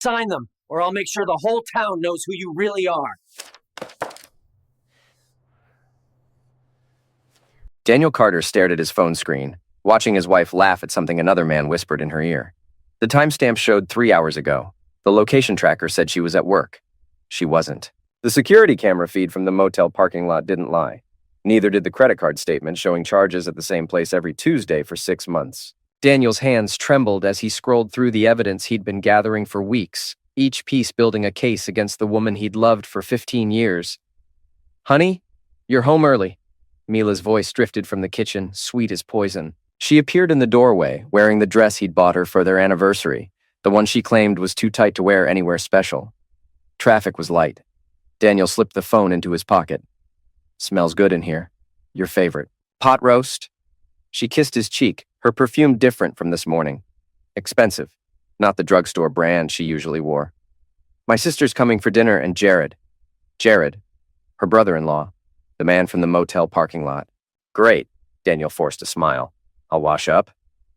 Sign them, or I'll make sure the whole town knows who you really are. Daniel Carter stared at his phone screen, watching his wife laugh at something another man whispered in her ear. The timestamp showed 3 hours ago. The location tracker said she was at work. She wasn't. The security camera feed from the motel parking lot didn't lie. Neither did the credit card statement showing charges at the same place every Tuesday for 6 months. Daniel's hands trembled as he scrolled through the evidence he'd been gathering for weeks, each piece building a case against the woman he'd loved for 15 years. "Honey, you're home early." Mila's voice drifted from the kitchen, sweet as poison. She appeared in the doorway, wearing the dress he'd bought her for their anniversary, the one she claimed was too tight to wear anywhere special. Traffic was light. Daniel slipped the phone into his pocket. "Smells good in here. Your favorite. Pot roast?" She kissed his cheek, her perfume different from this morning. Expensive, not the drugstore brand she usually wore. "My sister's coming for dinner and Jared." Jared, her brother-in-law, the man from the motel parking lot. "Great," Daniel forced a smile. "I'll wash up."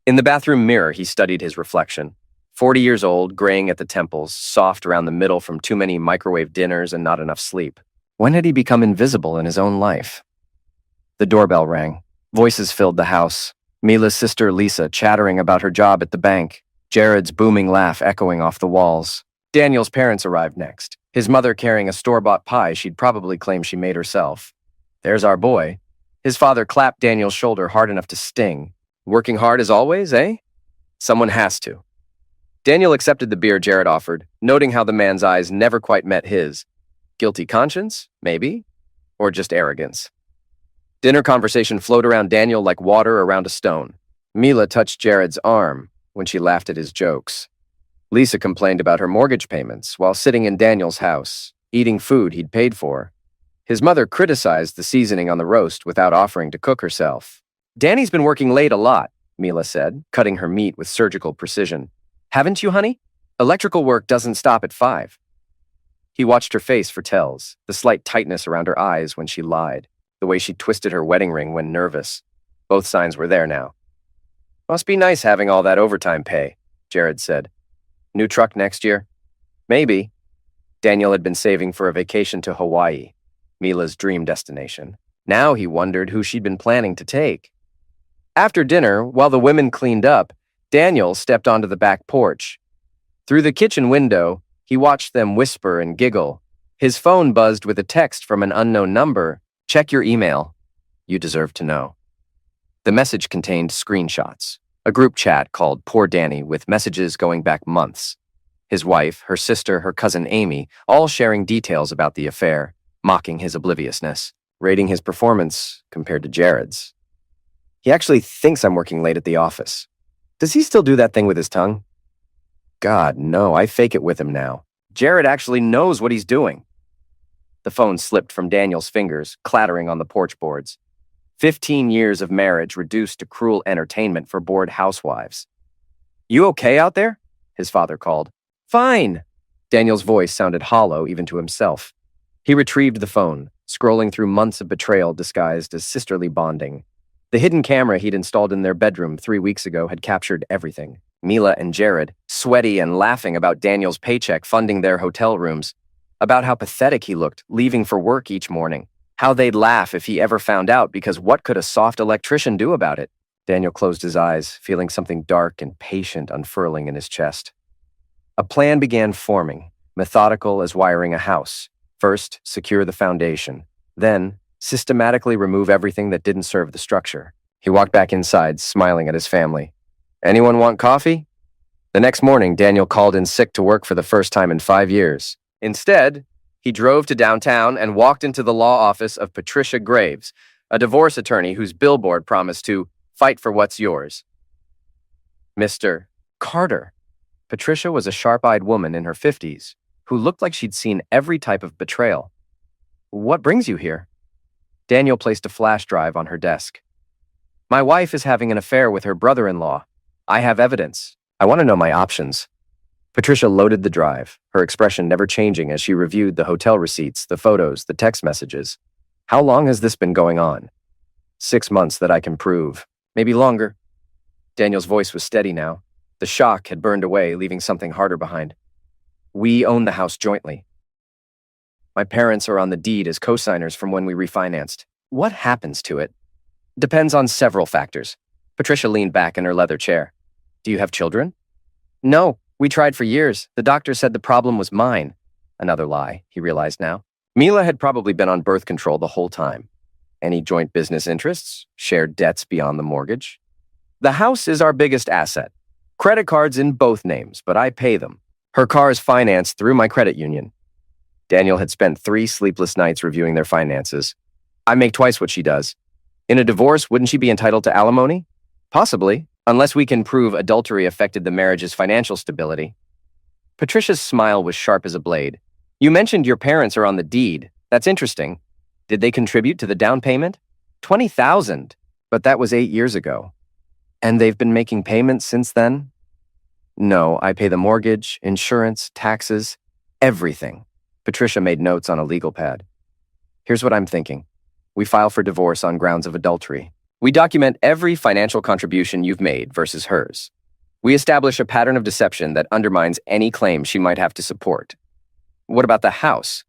In the bathroom mirror, he studied his reflection. 40 years old, graying at the temples, soft around the middle from too many microwave dinners and not enough sleep. When had he become invisible in his own life? The doorbell rang. Voices filled the house. Mila's sister Lisa chattering about her job at the bank. Jared's booming laugh echoing off the walls. Daniel's parents arrived next, his mother carrying a store-bought pie she'd probably claimed she made herself. "There's our boy." His father clapped Daniel's shoulder hard enough to sting. "Working hard as always, eh?" "Someone has to." Daniel accepted the beer Jared offered, noting how the man's eyes never quite met his. Guilty conscience? Maybe. Or just arrogance. Dinner conversation flowed around Daniel like water around a stone. Mila touched Jared's arm when she laughed at his jokes. Lisa complained about her mortgage payments while sitting in Daniel's house, eating food he'd paid for. His mother criticized the seasoning on the roast without offering to cook herself. "Danny's been working late a lot," Mila said, cutting her meat with surgical precision. "Haven't you, honey? Electrical work doesn't stop at 5. He watched her face for tells, the slight tightness around her eyes when she lied, the way she twisted her wedding ring when nervous. Both signs were there now. "Must be nice having all that overtime pay," Jared said. "New truck next year?" "Maybe." Daniel had been saving for a vacation to Hawaii, Mila's dream destination. Now he wondered who she'd been planning to take. After dinner, while the women cleaned up, Daniel stepped onto the back porch. Through the kitchen window, he watched them whisper and giggle. His phone buzzed with a text from an unknown number. "Check your email. You deserve to know." The message contained screenshots, a group chat called Poor Danny with messages going back months. His wife, her sister, her cousin Amy, all sharing details about the affair, mocking his obliviousness, rating his performance compared to Jared's. "He actually thinks I'm working late at the office. Does he still do that thing with his tongue? God, no, I fake it with him now. Jared actually knows what he's doing." The phone slipped from Daniel's fingers, clattering on the porch boards. 15 years of marriage reduced to cruel entertainment for bored housewives. "You okay out there?" his father called. "Fine." Daniel's voice sounded hollow even to himself. He retrieved the phone, scrolling through months of betrayal disguised as sisterly bonding. The hidden camera he'd installed in their bedroom 3 weeks ago had captured everything. Mila and Jared, sweaty and laughing about Daniel's paycheck funding their hotel rooms, about how pathetic he looked, leaving for work each morning, how they'd laugh if he ever found out because what could a soft electrician do about it? Daniel closed his eyes, feeling something dark and patient unfurling in his chest. A plan began forming, methodical as wiring a house. First, secure the foundation. Then, systematically remove everything that didn't serve the structure. He walked back inside, smiling at his family. "Anyone want coffee?" The next morning, Daniel called in sick to work for the first time in 5 years. Instead, he drove to downtown and walked into the law office of Patricia Graves, a divorce attorney whose billboard promised to fight for what's yours. Mr. Carter. Patricia was a sharp-eyed woman in her 50s who looked like she'd seen every type of betrayal. "What brings you here?" Daniel placed a flash drive on her desk. "My wife is having an affair with her brother-in-law. I have evidence. I want to know my options." Patricia loaded the drive, her expression never changing as she reviewed the hotel receipts, the photos, the text messages. "How long has this been going on?" 6 months that I can prove. Maybe longer." Daniel's voice was steady now. The shock had burned away, leaving something harder behind. We own the house jointly. My parents are on the deed as co-signers from when we refinanced. What happens to it? Depends on several factors. Patricia leaned back in her leather chair. Do you have children? No, we tried for years. The doctor said the problem was mine. Another lie, he realized now. Mila had probably been on birth control the whole time. Any joint business interests? Shared debts beyond the mortgage? The house is our biggest asset. Credit cards in both names, but I pay them. Her car is financed through my credit union. Daniel had spent 3 sleepless nights reviewing their finances. I make twice what she does. In a divorce, wouldn't she be entitled to alimony? Possibly, unless we can prove adultery affected the marriage's financial stability. Patricia's smile was sharp as a blade. You mentioned your parents are on the deed. That's interesting. Did they contribute to the down payment? $20,000, but that was 8 years ago. And they've been making payments since then? No, I pay the mortgage, insurance, taxes, everything. Patricia made notes on a legal pad. Here's what I'm thinking. We file for divorce on grounds of adultery. We document every financial contribution you've made versus hers. We establish a pattern of deception that undermines any claim she might have to support. What about the house?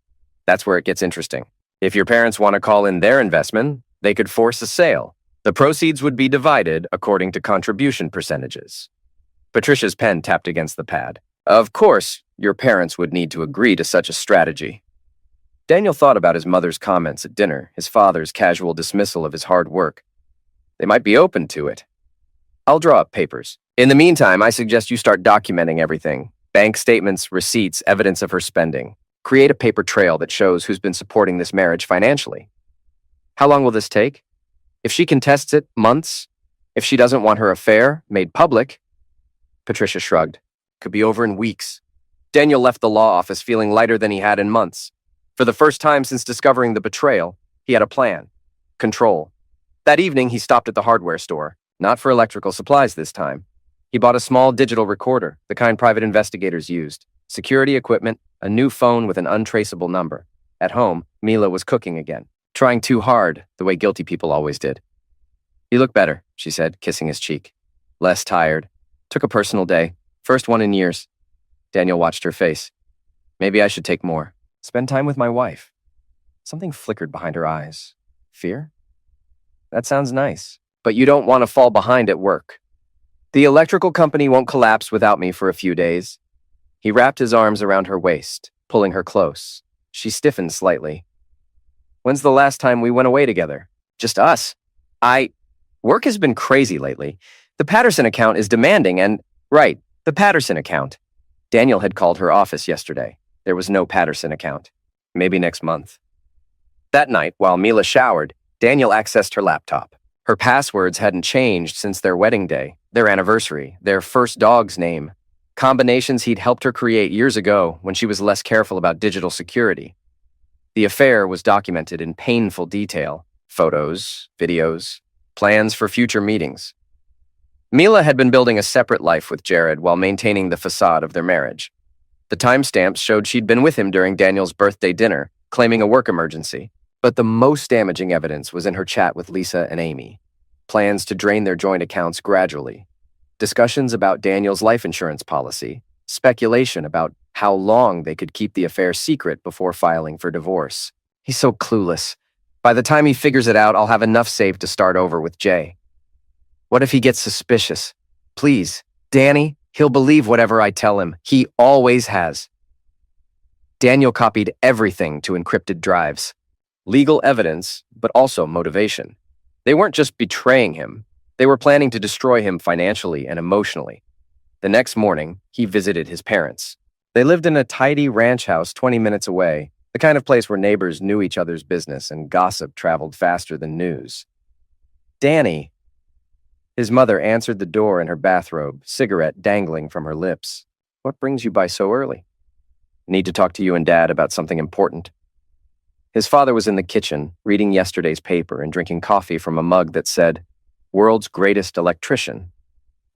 That's where it gets interesting. If your parents want to call in their investment, they could force a sale. The proceeds would be divided according to contribution percentages. Patricia's pen tapped against the pad. Of course, your parents would need to agree to such a strategy. Daniel thought about his mother's comments at dinner, his father's casual dismissal of his hard work. They might be open to it. I'll draw up papers. In the meantime, I suggest you start documenting everything. Bank statements, receipts, evidence of her spending. Create a paper trail that shows who's been supporting this marriage financially. How long will this take? If she contests it, months. If she doesn't want her affair made public. Patricia shrugged. Could be over in weeks. Daniel left the law office feeling lighter than he had in months. For the first time since discovering the betrayal, he had a plan. Control. That evening, he stopped at the hardware store. Not for electrical supplies this time. He bought a small digital recorder, the kind private investigators used. Security equipment, a new phone with an untraceable number. At home, Mila was cooking again. Trying too hard, the way guilty people always did. You look better, she said, kissing his cheek. Less tired. Took a personal day. First one in years. Daniel watched her face. Maybe I should take more. Spend time with my wife. Something flickered behind her eyes. Fear? That sounds nice. But you don't want to fall behind at work. The electrical company won't collapse without me for a few days. He wrapped his arms around her waist, pulling her close. She stiffened slightly. When's the last time we went away together? Just us. Work has been crazy lately. The Patterson account is demanding and... Right, the Patterson account. Daniel had called her office yesterday. There was no Patterson account. Maybe next month. That night, while Mila showered, Daniel accessed her laptop. Her passwords hadn't changed since their wedding day, their anniversary, their first dog's name. Combinations he'd helped her create years ago when she was less careful about digital security. The affair was documented in painful detail. Photos, videos, plans for future meetings. Mila had been building a separate life with Jared while maintaining the facade of their marriage. The timestamps showed she'd been with him during Daniel's birthday dinner, claiming a work emergency. But the most damaging evidence was in her chat with Lisa and Amy. Plans to drain their joint accounts gradually. Discussions about Daniel's life insurance policy. Speculation about how long they could keep the affair secret before filing for divorce. He's so clueless. By the time he figures it out, I'll have enough saved to start over with Jay. What if he gets suspicious? Please, Danny, he'll believe whatever I tell him. He always has. Daniel copied everything to encrypted drives. Legal evidence, but also motivation. They weren't just betraying him. They were planning to destroy him financially and emotionally. The next morning, he visited his parents. They lived in a tidy ranch house 20 minutes away, the kind of place where neighbors knew each other's business and gossip traveled faster than news. Danny. His mother answered the door in her bathrobe, cigarette dangling from her lips. What brings you by so early? Need to talk to you and Dad about something important. His father was in the kitchen, reading yesterday's paper and drinking coffee from a mug that said, World's Greatest Electrician,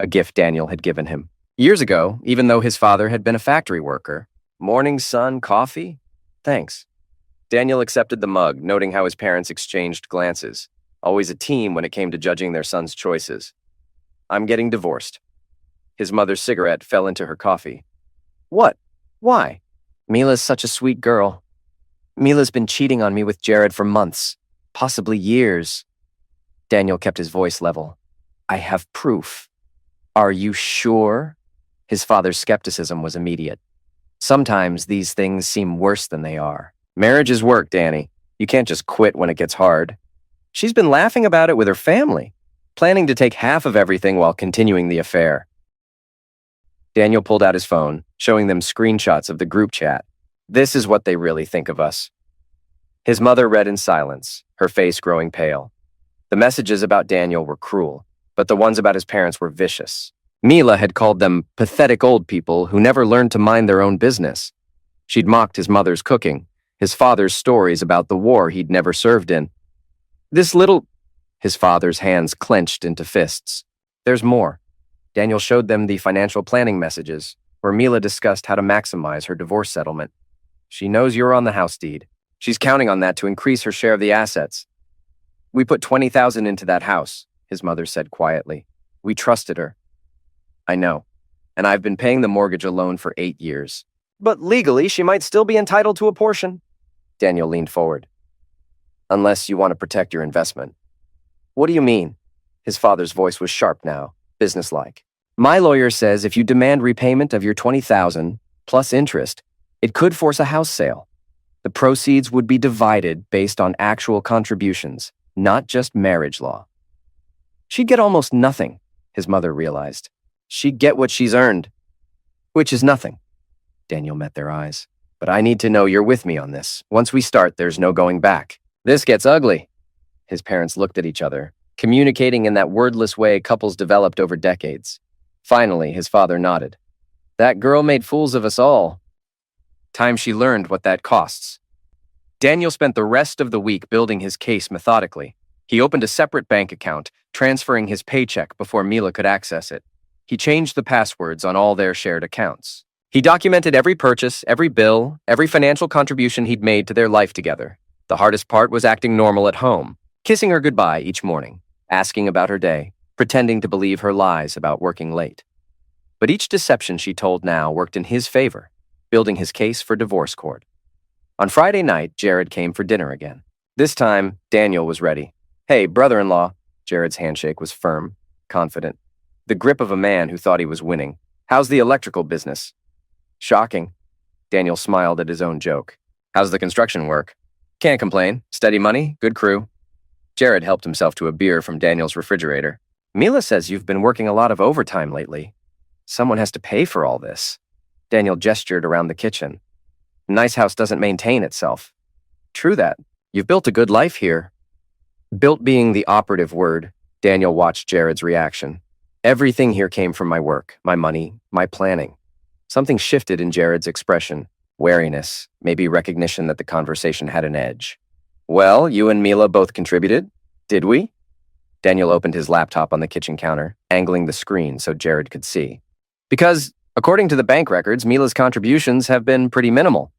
a gift Daniel had given him. Years ago, even though his father had been a factory worker. Morning sun, coffee? Thanks. Daniel accepted the mug, noting how his parents exchanged glances. Always a team when it came to judging their son's choices. I'm getting divorced. His mother's cigarette fell into her coffee. What? Why? Mila's such a sweet girl. Mila's been cheating on me with Jared for months, possibly years. Daniel kept his voice level. I have proof. Are you sure? His father's skepticism was immediate. Sometimes these things seem worse than they are. Marriage is work, Danny. You can't just quit when it gets hard. She's been laughing about it with her family, planning to take half of everything while continuing the affair. Daniel pulled out his phone, showing them screenshots of the group chat. This is what they really think of us. His mother read in silence, her face growing pale. The messages about Daniel were cruel, but the ones about his parents were vicious. Mila had called them pathetic old people who never learned to mind their own business. She'd mocked his mother's cooking, his father's stories about the war he'd never served in. His father's hands clenched into fists. There's more. Daniel showed them the financial planning messages, where Mila discussed how to maximize her divorce settlement. She knows you're on the house deed. She's counting on that to increase her share of the assets. We put $20,000 into that house, his mother said quietly. We trusted her. I know, and I've been paying the mortgage alone for 8 years. But legally, she might still be entitled to a portion. Daniel leaned forward. Unless you want to protect your investment. What do you mean? His father's voice was sharp now, businesslike. My lawyer says if you demand repayment of your $20,000 plus interest, it could force a house sale. The proceeds would be divided based on actual contributions, not just marriage law. She'd get almost nothing, his mother realized. She'd get what she's earned, which is nothing. Daniel met their eyes. But I need to know you're with me on this. Once we start, there's no going back. This gets ugly. His parents looked at each other, communicating in that wordless way couples developed over decades. Finally, his father nodded. That girl made fools of us all. Time she learned what that costs. Daniel spent the rest of the week building his case methodically. He opened a separate bank account, transferring his paycheck before Mila could access it. He changed the passwords on all their shared accounts. He documented every purchase, every bill, every financial contribution he'd made to their life together. The hardest part was acting normal at home, kissing her goodbye each morning, asking about her day, pretending to believe her lies about working late. But each deception she told now worked in his favor, building his case for divorce court. On Friday night, Jared came for dinner again. This time, Daniel was ready. Hey, brother-in-law. Jared's handshake was firm, confident. The grip of a man who thought he was winning. How's the electrical business? Shocking. Daniel smiled at his own joke. How's the construction work? Can't complain. Steady money, good crew. Jared helped himself to a beer from Daniel's refrigerator. Mila says you've been working a lot of overtime lately. Someone has to pay for all this. Daniel gestured around the kitchen. A nice house doesn't maintain itself. True that. You've built a good life here. Built being the operative word, Daniel watched Jared's reaction. Everything here came from my work, my money, my planning. Something shifted in Jared's expression. Wariness, maybe recognition that the conversation had an edge. Well, you and Mila both contributed, did we? Daniel opened his laptop on the kitchen counter, angling the screen so Jared could see. Because, according to the bank records, Mila's contributions have been pretty minimal.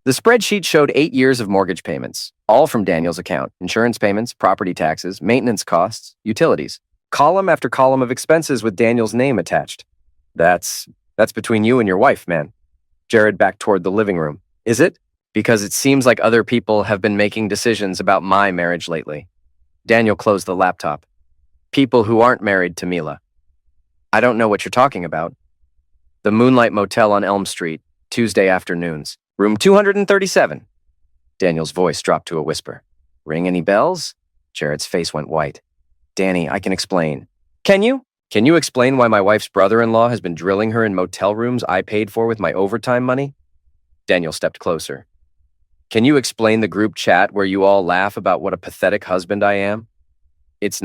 The spreadsheet showed 8 years of mortgage payments, all from Daniel's account. Insurance payments, property taxes, maintenance costs, utilities. Column after column of expenses with Daniel's name attached. That's between you and your wife, man. Jared backed toward the living room. Is it? Because it seems like other people have been making decisions about my marriage lately. Daniel closed the laptop. People who aren't married to Mila. I don't know what you're talking about. The Moonlight Motel on Elm Street, Tuesday afternoons. Room 237. Daniel's voice dropped to a whisper. Ring any bells? Jared's face went white. Danny, I can explain. Can you? Can you explain why my wife's brother-in-law has been drilling her in motel rooms I paid for with my overtime money? Daniel stepped closer. Can you explain the group chat where you all laugh about what a pathetic husband I am? It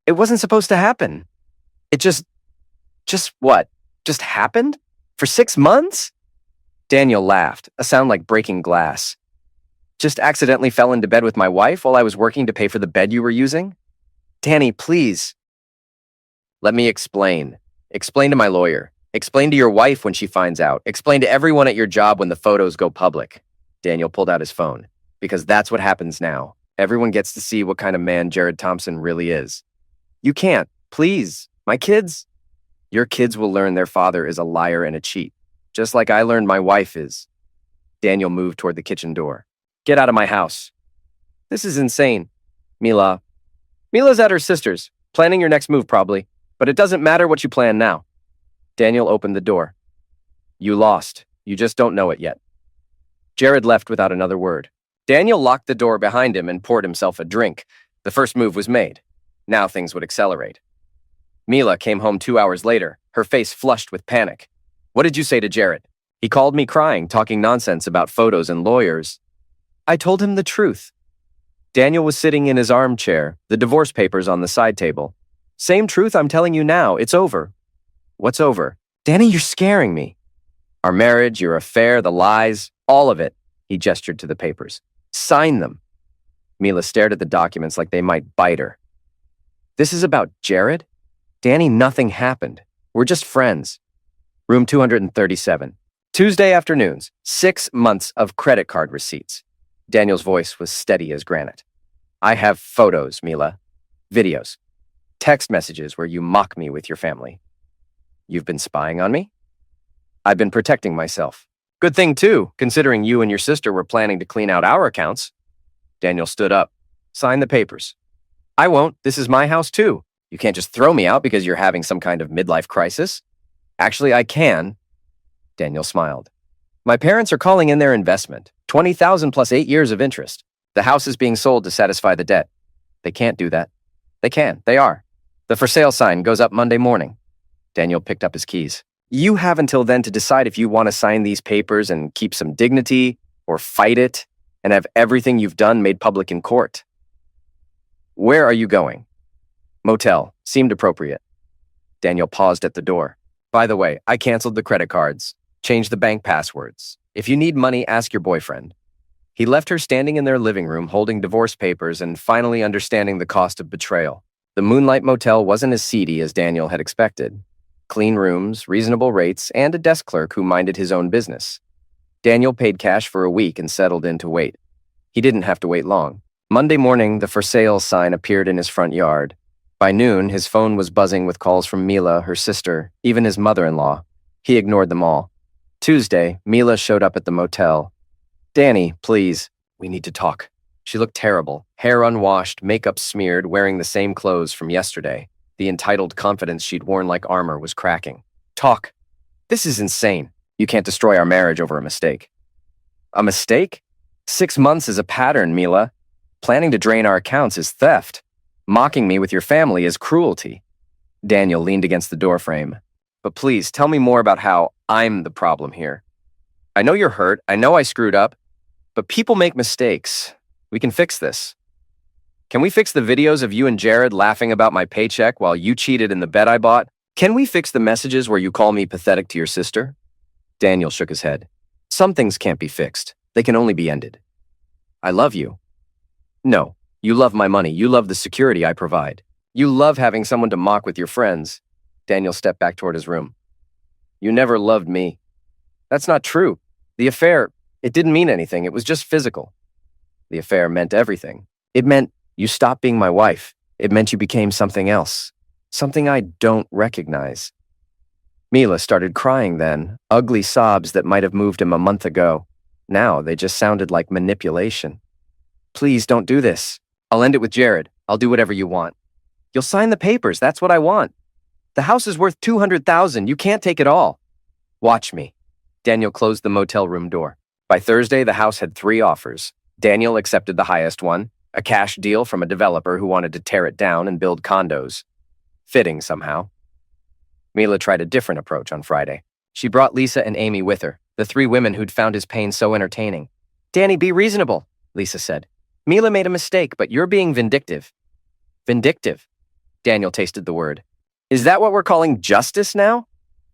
wasn't supposed to happen. It just what? Just happened? For 6 months? Daniel laughed, a sound like breaking glass. Just accidentally fell into bed with my wife while I was working to pay for the bed you were using? Danny, please. Let me explain. Explain to my lawyer. Explain to your wife when she finds out. Explain to everyone at your job when the photos go public. Daniel pulled out his phone. Because that's what happens now. Everyone gets to see what kind of man Jared Thompson really is. You can't. Please. My kids. Your kids will learn their father is a liar and a cheat. Just like I learned my wife is. Daniel moved toward the kitchen door. Get out of my house. This is insane. Mila's at her sister's, planning your next move probably, but it doesn't matter what you plan now. Daniel opened the door. You lost. You just don't know it yet. Jared left without another word. Daniel locked the door behind him and poured himself a drink. The first move was made. Now things would accelerate. Mila came home 2 hours later, her face flushed with panic. What did you say to Jared? He called me crying, talking nonsense about photos and lawyers. I told him the truth. Daniel was sitting in his armchair, the divorce papers on the side table. Same truth I'm telling you now, it's over. What's over? Danny, you're scaring me. Our marriage, your affair, the lies, all of it. He gestured to the papers. Sign them. Mila stared at the documents like they might bite her. This is about Jared? Danny, nothing happened. We're just friends. Room 237. Tuesday afternoons, 6 months of credit card receipts. Daniel's voice was steady as granite. I have photos, Mila. Videos. Text messages where you mock me with your family. You've been spying on me? I've been protecting myself. Good thing, too, considering you and your sister were planning to clean out our accounts. Daniel stood up. Sign the papers. I won't. This is my house, too. You can't just throw me out because you're having some kind of midlife crisis. Actually, I can. Daniel smiled. My parents are calling in their investment. $20,000 plus 8 years of interest. The house is being sold to satisfy the debt. They can't do that. They can. They are. The for sale sign goes up Monday morning. Daniel picked up his keys. You have until then to decide if you want to sign these papers and keep some dignity, or fight it, and have everything you've done made public in court. Where are you going? Motel. Seemed appropriate. Daniel paused at the door. By the way, I canceled the credit cards. Changed the bank passwords. If you need money, ask your boyfriend. He left her standing in their living room holding divorce papers and finally understanding the cost of betrayal. The Moonlight Motel wasn't as seedy as Daniel had expected. Clean rooms, reasonable rates, and a desk clerk who minded his own business. Daniel paid cash for a week and settled in to wait. He didn't have to wait long. Monday morning, the for sale sign appeared in his front yard. By noon, his phone was buzzing with calls from Mila, her sister, even his mother-in-law. He ignored them all. Tuesday, Mila showed up at the motel. Danny, please, we need to talk. She looked terrible, hair unwashed, makeup smeared, wearing the same clothes from yesterday. The entitled confidence she'd worn like armor was cracking. Talk. This is insane. You can't destroy our marriage over a mistake. A mistake? 6 months is a pattern, Mila. Planning to drain our accounts is theft. Mocking me with your family is cruelty. Daniel leaned against the doorframe. But please, tell me more about how I'm the problem here. I know you're hurt. I know I screwed up. But people make mistakes. We can fix this. Can we fix the videos of you and Jared laughing about my paycheck while you cheated in the bet I bought? Can we fix the messages where you call me pathetic to your sister? Daniel shook his head. Some things can't be fixed. They can only be ended. I love you. No, you love my money. You love the security I provide. You love having someone to mock with your friends. Daniel stepped back toward his room. You never loved me. That's not true. The affair, it didn't mean anything. It was just physical. The affair meant everything. It meant you stopped being my wife. It meant you became something else. Something I don't recognize. Mila started crying then, ugly sobs that might have moved him a month ago. Now they just sounded like manipulation. Please don't do this. I'll end it with Jared. I'll do whatever you want. You'll sign the papers. That's what I want. The house is worth $200,000. You can't take it all. Watch me. Daniel closed the motel room door. By Thursday, the house had 3 offers. Daniel accepted the highest one, a cash deal from a developer who wanted to tear it down and build condos. Fitting somehow. Mila tried a different approach on Friday. She brought Lisa and Amy with her, the 3 women who'd found his pain so entertaining. Danny, be reasonable, Lisa said. Mila made a mistake, but you're being vindictive. Vindictive. Daniel tasted the word. Is that what we're calling justice now?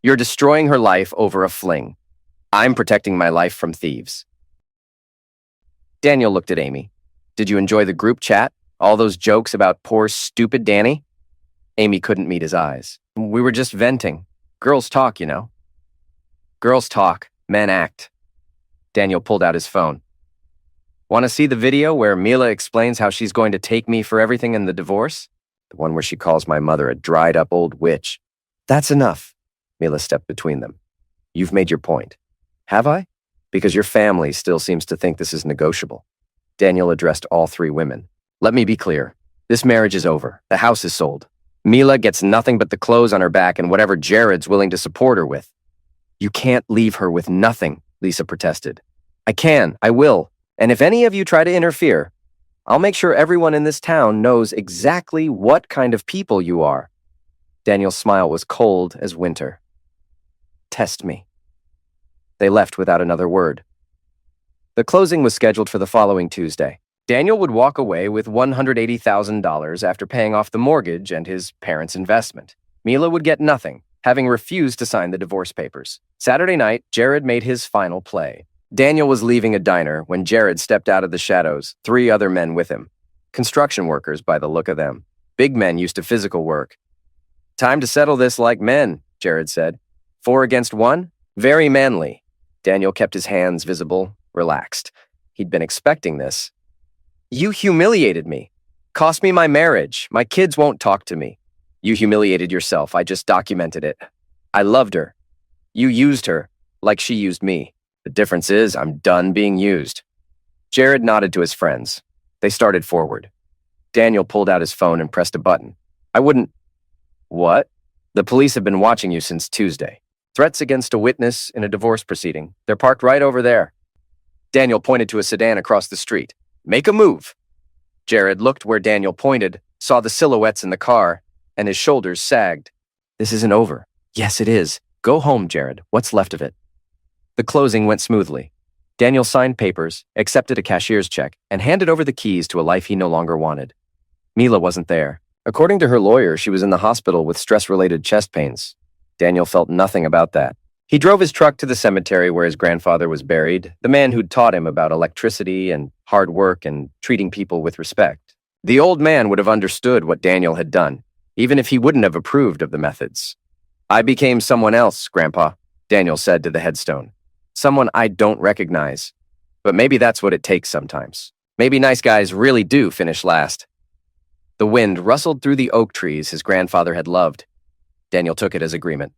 You're destroying her life over a fling. I'm protecting my life from thieves. Daniel looked at Amy. Did you enjoy the group chat? All those jokes about poor, stupid Danny? Amy couldn't meet his eyes. We were just venting. Girls talk, you know. Girls talk, men act. Daniel pulled out his phone. Want to see the video where Mila explains how she's going to take me for everything in the divorce? The one where she calls my mother a dried-up old witch. That's enough. Mila stepped between them. You've made your point. Have I? Because your family still seems to think this is negotiable. Daniel addressed all three women. Let me be clear. This marriage is over. The house is sold. Mila gets nothing but the clothes on her back and whatever Jared's willing to support her with. You can't leave her with nothing, Lisa protested. I can, I will, and if any of you try to interfere, I'll make sure everyone in this town knows exactly what kind of people you are. Daniel's smile was cold as winter. Test me. They left without another word. The closing was scheduled for the following Tuesday. Daniel would walk away with $180,000 after paying off the mortgage and his parents' investment. Mila would get nothing, having refused to sign the divorce papers. Saturday night, Jared made his final play. Daniel was leaving a diner when Jared stepped out of the shadows, three other men with him. Construction workers by the look of them. Big men used to physical work. Time to settle this like men, Jared said. 4 against 1? Very manly. Daniel kept his hands visible, relaxed. He'd been expecting this. You humiliated me. Cost me my marriage. My kids won't talk to me. You humiliated yourself. I just documented it. I loved her. You used her, like she used me. The difference is I'm done being used. Jared nodded to his friends. They started forward. Daniel pulled out his phone and pressed a button. I wouldn't... What? The police have been watching you since Tuesday. Threats against a witness in a divorce proceeding. They're parked right over there. Daniel pointed to a sedan across the street. Make a move. Jared looked where Daniel pointed, saw the silhouettes in the car, and his shoulders sagged. This isn't over. Yes, it is. Go home, Jared. What's left of it? The closing went smoothly. Daniel signed papers, accepted a cashier's check, and handed over the keys to a life he no longer wanted. Mila wasn't there. According to her lawyer, she was in the hospital with stress-related chest pains. Daniel felt nothing about that. He drove his truck to the cemetery where his grandfather was buried, the man who'd taught him about electricity and hard work and treating people with respect. The old man would have understood what Daniel had done, even if he wouldn't have approved of the methods. I became someone else, Grandpa, Daniel said to the headstone. Someone I don't recognize. But maybe that's what it takes sometimes. Maybe nice guys really do finish last. The wind rustled through the oak trees his grandfather had loved. Daniel took it as agreement.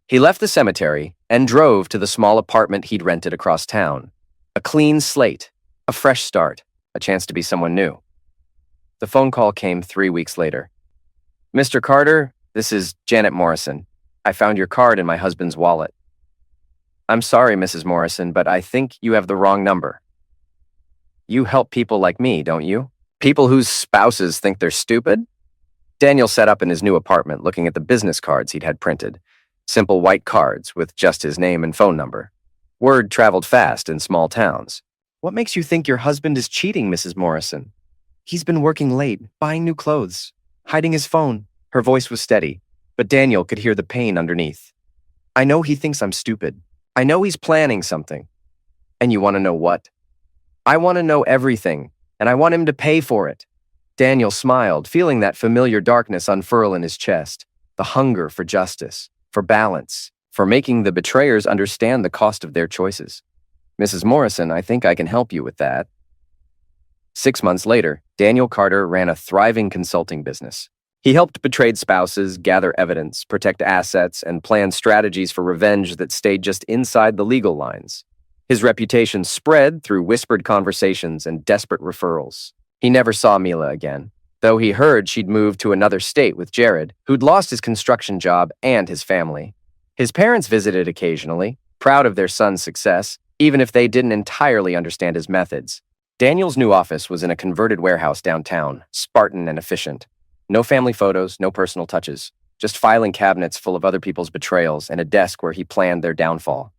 He left the cemetery and drove to the small apartment he'd rented across town. A clean slate, a fresh start, a chance to be someone new. The phone call came 3 weeks later. Mr. Carter, this is Janet Morrison. I found your card in my husband's wallet. I'm sorry, Mrs. Morrison, but I think you have the wrong number. You help people like me, don't you? People whose spouses think they're stupid? Daniel sat up in his new apartment looking at the business cards he'd had printed. Simple white cards with just his name and phone number. Word traveled fast in small towns. What makes you think your husband is cheating, Mrs. Morrison? He's been working late, buying new clothes, hiding his phone. Her voice was steady, but Daniel could hear the pain underneath. I know he thinks I'm stupid. I know he's planning something. And you want to know what? I want to know everything, and I want him to pay for it. Daniel smiled, feeling that familiar darkness unfurl in his chest, the hunger for justice, for balance, for making the betrayers understand the cost of their choices. Mrs. Morrison, I think I can help you with that. 6 months later, Daniel Carter ran a thriving consulting business. He helped betrayed spouses gather evidence, protect assets, and plan strategies for revenge that stayed just inside the legal lines. His reputation spread through whispered conversations and desperate referrals. He never saw Mila again, though he heard she'd moved to another state with Jared, who'd lost his construction job and his family. His parents visited occasionally, proud of their son's success, even if they didn't entirely understand his methods. Daniel's new office was in a converted warehouse downtown, Spartan and efficient. No family photos, no personal touches, just filing cabinets full of other people's betrayals and a desk where he planned their downfall.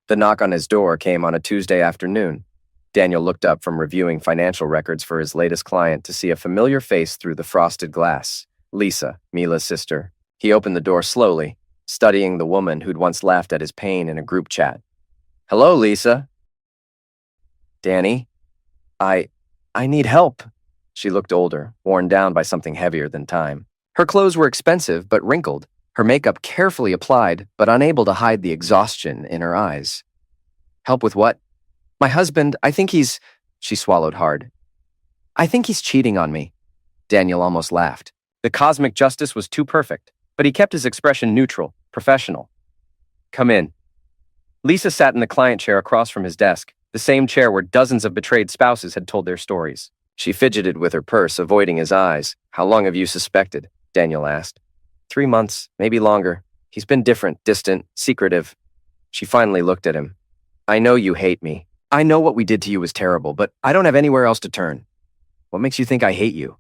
The knock on his door came on a Tuesday afternoon. Daniel looked up from reviewing financial records for his latest client to see a familiar face through the frosted glass. Lisa, Mila's sister. He opened the door slowly, studying the woman who'd once laughed at his pain in a group chat. Hello, Lisa. Danny, I need help. She looked older, worn down by something heavier than time. Her clothes were expensive but wrinkled, her makeup carefully applied but unable to hide the exhaustion in her eyes. Help with what? My husband, I think he's... She swallowed hard. I think he's cheating on me. Daniel almost laughed. The cosmic justice was too perfect, but he kept his expression neutral, professional. Come in. Lisa sat in the client chair across from his desk, the same chair where dozens of betrayed spouses had told their stories. She fidgeted with her purse, avoiding his eyes. "How long have you suspected?" Daniel asked. 3 months, maybe longer. He's been different, distant, secretive. She finally looked at him. "I know you hate me. I know what we did to you was terrible, but I don't have anywhere else to turn. What makes you think I hate you?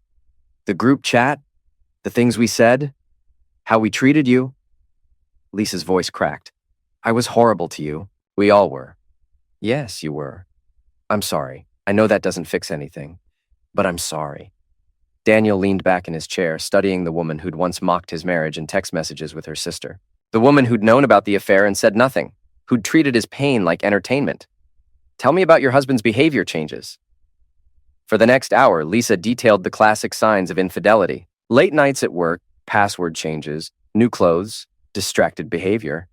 The group chat? The things we said? How we treated you?" Lisa's voice cracked. "I was horrible to you. We all were." "Yes, you were. I'm sorry. I know that doesn't fix anything, but I'm sorry." Daniel leaned back in his chair, studying the woman who'd once mocked his marriage in text messages with her sister. The woman who'd known about the affair and said nothing, who'd treated his pain like entertainment. "Tell me about your husband's behavior changes." For the next hour, Lisa detailed the classic signs of infidelity. Late nights at work, password changes, new clothes, distracted behavior.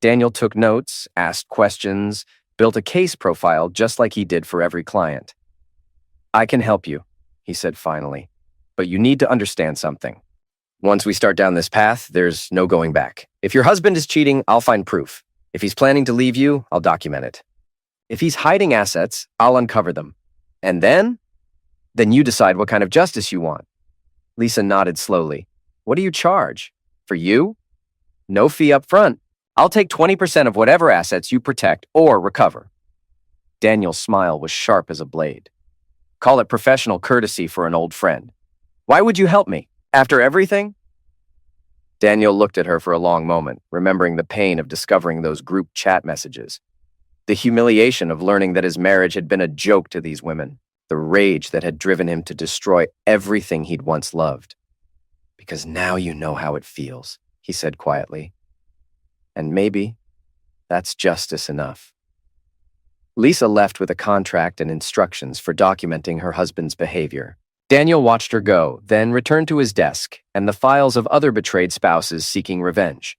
Daniel took notes, asked questions, built a case profile just like he did for every client. "I can help you," he said finally, "but you need to understand something. Once we start down this path, there's no going back. If your husband is cheating, I'll find proof. If he's planning to leave you, I'll document it. If he's hiding assets, I'll uncover them. And then you decide what kind of justice you want." Lisa nodded slowly. "What do you charge? For you? No fee up front. I'll take 20% of whatever assets you protect or recover." Daniel's smile was sharp as a blade. "Call it professional courtesy for an old friend. Why would you help me? After everything?" Daniel looked at her for a long moment, remembering the pain of discovering those group chat messages. The humiliation of learning that his marriage had been a joke to these women. The rage that had driven him to destroy everything he'd once loved. "Because now you know how it feels," he said quietly. "And maybe that's justice enough." Lisa left with a contract and instructions for documenting her husband's behavior. Daniel watched her go, then returned to his desk and the files of other betrayed spouses seeking revenge.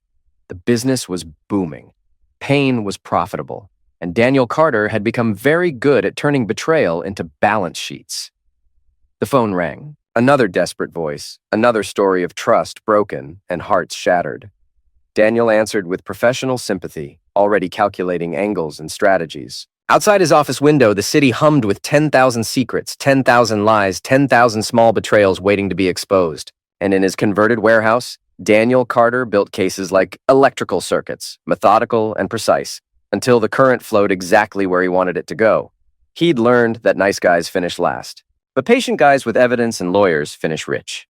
The business was booming. Pain was profitable, and Daniel Carter had become very good at turning betrayal into balance sheets. The phone rang. Another desperate voice, another story of trust broken and hearts shattered. Daniel answered with professional sympathy, already calculating angles and strategies. Outside his office window, the city hummed with 10,000 secrets, 10,000 lies, 10,000 small betrayals waiting to be exposed. And in his converted warehouse, Daniel Carter built cases like electrical circuits, methodical and precise, until the current flowed exactly where he wanted it to go. He'd learned that nice guys finish last, but patient guys with evidence and lawyers finish rich.